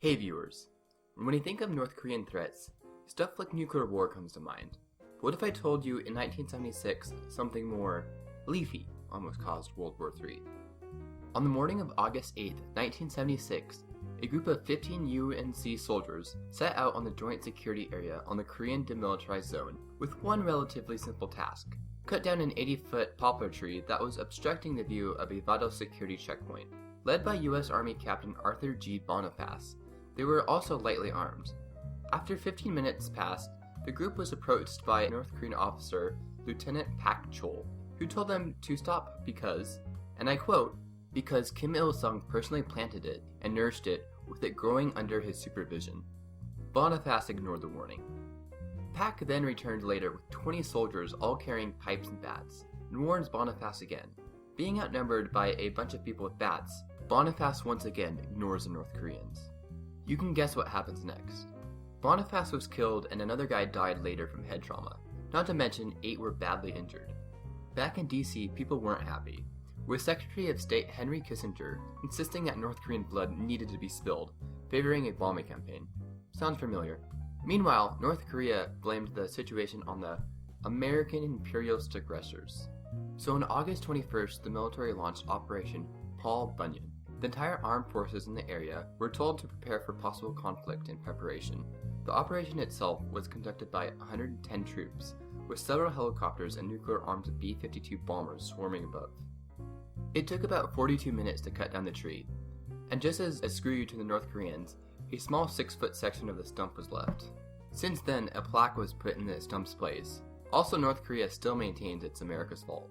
Hey viewers, when you think of North Korean threats, stuff like nuclear war comes to mind. But what if I told you in 1976 something more leafy almost caused World War III? On the morning of August 8, 1976, a group of 15 U.N.C. soldiers set out on the Joint Security Area on the Korean Demilitarized Zone with one relatively simple task: cut down an 80-foot poplar tree that was obstructing the view of a vital security checkpoint. Led by U.S. Army Captain Arthur G. Boniface, they were also lightly armed. After 15 minutes passed, the group was approached by a North Korean officer, Lieutenant Pak Chol, who told them to stop because, and I quote, because Kim Il-sung personally planted it and nourished it with it growing under his supervision. Boniface ignored the warning. Pak then returned later with 20 soldiers all carrying pipes and bats, and warns Boniface again. Being outnumbered by a bunch of people with bats, Boniface once again ignores the North Koreans. You can guess what happens next. Boniface was killed and another guy died later from head trauma. Not to mention 8 were badly injured. Back in DC, people weren't happy, with Secretary of State Henry Kissinger insisting that North Korean blood needed to be spilled, favoring a bombing campaign. Sounds familiar? Meanwhile, North Korea blamed the situation on the American imperialist aggressors. So on August 21st, the military launched Operation Paul Bunyan. The entire armed forces in the area were told to prepare for possible conflict in preparation. The operation itself was conducted by 110 troops, with several helicopters and nuclear-armed B-52 bombers swarming above. It took about 42 minutes to cut down the tree, and just as a screw you to the North Koreans, a small 6-foot section of the stump was left. Since then, a plaque was put in the stump's place. Also, North Korea still maintains it's America's fault.